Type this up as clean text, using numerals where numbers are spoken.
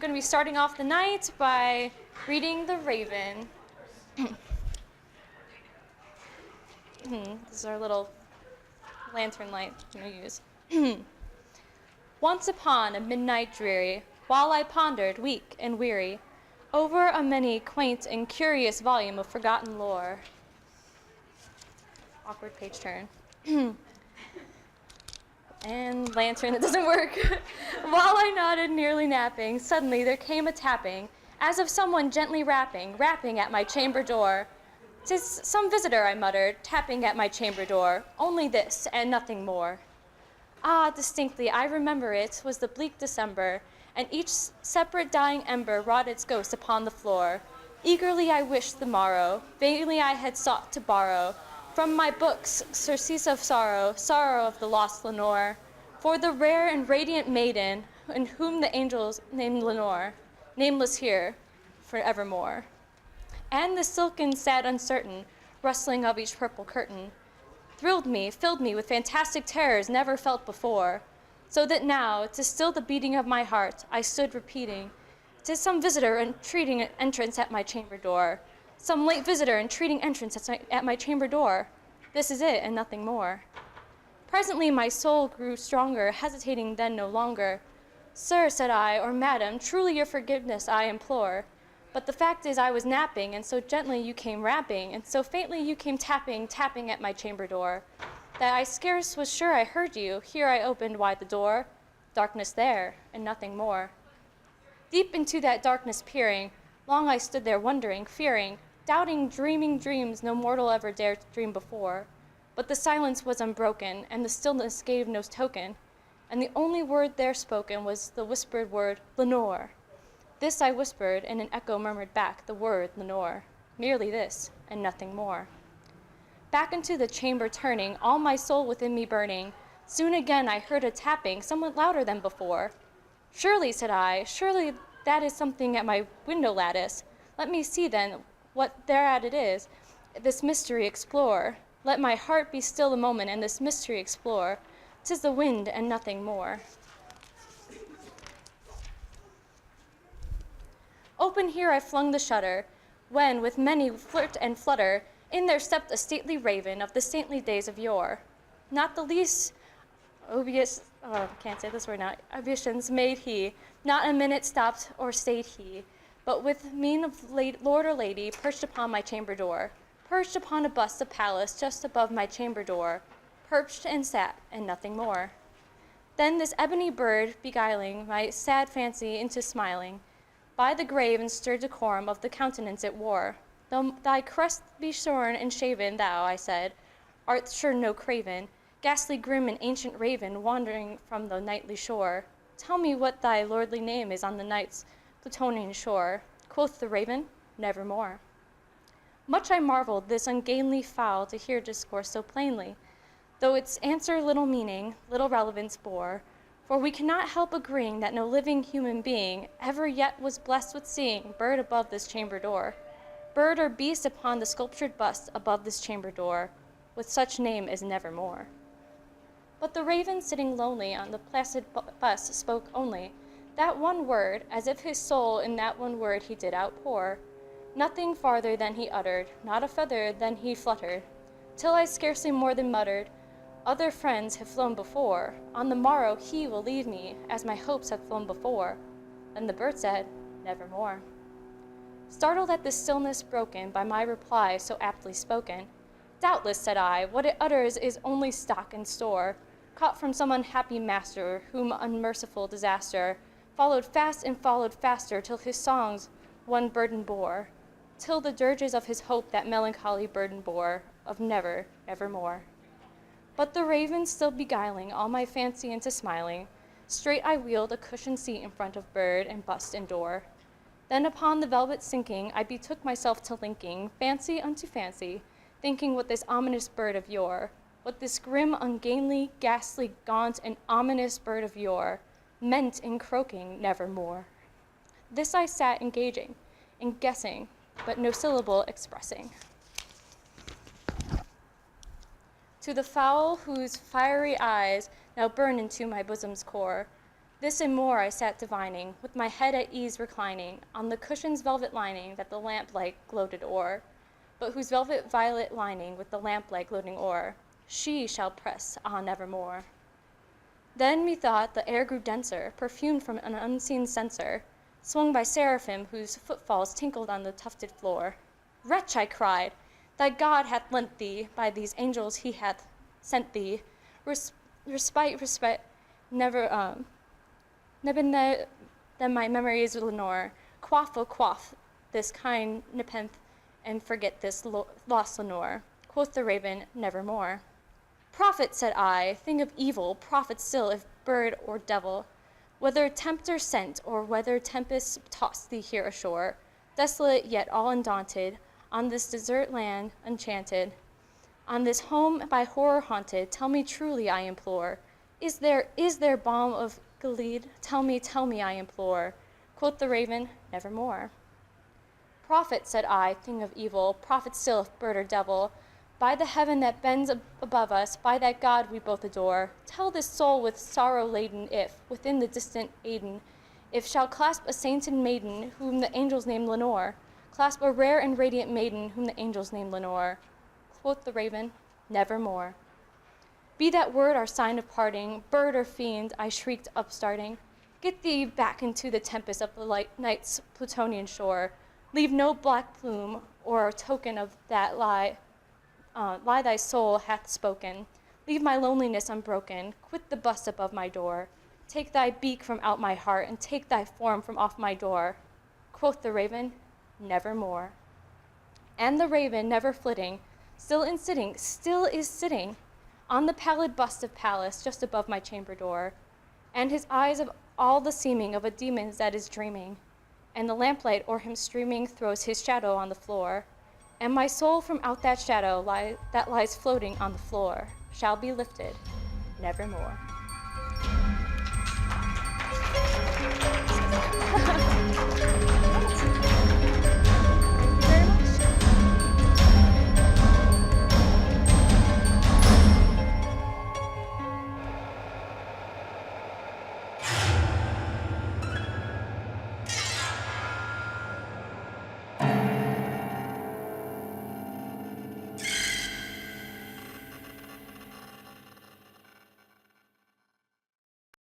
going to be starting off the night by reading The Raven. This is our little lantern light I'm going to use. Once upon a midnight dreary, while I pondered, weak and weary, over a many quaint and curious volume of forgotten lore. Awkward page turn. And lantern that doesn't work. While I nodded, nearly napping, suddenly there came a tapping, as of someone gently rapping at my chamber door. "'Tis some visitor," I muttered, tapping at my chamber door. "Only this, and nothing more." Ah, distinctly, I remember it was the bleak December, and each separate dying ember wrought its ghost upon the floor. Eagerly I wished the morrow, vainly I had sought to borrow from my books surcease of sorrow, sorrow of the lost Lenore, for the rare and radiant maiden in whom the angels named Lenore, nameless here for evermore. And the silken, sad, uncertain rustling of each purple curtain thrilled me, filled me with fantastic terrors never felt before, so that now, to still the beating of my heart, I stood repeating, "'Tis some visitor entreating entrance at my chamber door. Some late visitor entreating entrance at my chamber door. This is it, and nothing more." Presently my soul grew stronger, hesitating then no longer. "Sir," said I, "or madam, truly your forgiveness I implore. But the fact is I was napping, and so gently you came rapping, and so faintly you came tapping at my chamber door, that I scarce was sure I heard you. Here I opened wide the door. Darkness there, and nothing more." Deep into that darkness peering, long I stood there wondering, fearing, doubting, dreaming dreams no mortal ever dared to dream before. But the silence was unbroken, and the stillness gave no token, and the only word there spoken was the whispered word, "Lenore." This I whispered, and an echo murmured back the word "Lenore." Merely this, and nothing more. Back into the chamber turning, all my soul within me burning, soon again I heard a tapping, somewhat louder than before. "Surely," said I, "surely that is something at my window lattice. Let me see then what thereat it is, this mystery explore. Let my heart be still a moment, and this mystery explore. 'Tis the wind, and nothing more." Open here I flung the shutter, when, with many flirt and flutter, in there stepped a stately raven of the saintly days of yore. Not the least obeisance made he, not a minute stopped or stayed he, but with mien of lord or lady perched upon my chamber door, perched upon a bust of Pallas just above my chamber door, perched and sat, and nothing more. Then this ebony bird, beguiling my sad fancy into smiling, by the grave and sturdy decorum of the countenance it wore. "Though thy crest be shorn and shaven, thou," I said, "art sure no craven, ghastly grim and ancient raven, wandering from the nightly shore. Tell me what thy lordly name is on the night's Plutonian shore." Quoth the raven, "Nevermore." Much I marveled this ungainly fowl to hear discourse so plainly, though its answer little meaning, little relevance bore, for we cannot help agreeing that no living human being ever yet was blessed with seeing bird above this chamber door, bird or beast upon the sculptured bust above this chamber door, with such name as Nevermore. But the raven sitting lonely on the placid bust spoke only that one word, as if his soul in that one word he did outpour. Nothing farther than he uttered, not a feather than he fluttered, till I scarcely more than muttered, "Other friends have flown before. On the morrow he will leave me, as my hopes have flown before." Then the bird said, "Nevermore." Startled at the stillness broken by my reply so aptly spoken, "Doubtless," said I, "what it utters is only stock and store, caught from some unhappy master, whom unmerciful disaster followed faster, till his songs one burden bore, till the dirges of his hope that melancholy burden bore, of never, evermore." But the raven still beguiling all my fancy into smiling, straight I wheeled a cushioned seat in front of bird and bust and door. Then upon the velvet sinking, I betook myself to linking fancy unto fancy, thinking what this ominous bird of yore, what this grim, ungainly, ghastly, gaunt, and ominous bird of yore meant in croaking "Nevermore." This I sat engaging, and guessing, but no syllable expressing. To the fowl whose fiery eyes now burn into my bosom's core, This and more I sat divining, with my head at ease reclining, on the cushion's velvet lining that the lamplight gloated o'er, but whose velvet violet lining with the lamplight gloating o'er, she shall press, ah, nevermore. Then methought the air grew denser, perfumed from an unseen censer, swung by seraphim whose footfalls tinkled on the tufted floor. Wretch, I cried, thy God hath lent thee, by these angels he hath sent thee, respite, never than my memories Lenore. Quaff, oh quaff, this kind nepenthe, and forget this lost Lenore. Quoth the raven, nevermore. Prophet, said I, thing of evil, prophet still, if bird or devil, whether tempter sent, or whether tempest tossed thee here ashore, desolate yet all undaunted, on this desert land enchanted, on this home by horror haunted, tell me truly, I implore, is there balm of Gilead? Tell me, I implore. Quoth the raven, nevermore. Prophet, said I, thing of evil, prophet still, if bird or devil, by the heaven that bends above us, by that God we both adore, tell this soul with sorrow laden if, within the distant Aden, if shall clasp a sainted maiden whom the angels name Lenore, clasp a rare and radiant maiden whom the angels name Lenore. Quoth the raven, nevermore. Be that word our sign of parting, bird or fiend, I shrieked upstarting. Get thee back into the tempest of the night's Plutonian shore. Leave no black plume or token of that lie thy soul hath spoken. Leave my loneliness unbroken. Quit the bust above my door. Take thy beak from out my heart, and take thy form from off my door. Quoth the raven, nevermore. And the raven, never flitting, still is sitting on the pallid bust of Pallas just above my chamber door, and his eyes of all the seeming of a demon that is dreaming, and the lamplight o'er him streaming throws his shadow on the floor, and my soul from out that shadow that lies floating on the floor shall be lifted nevermore.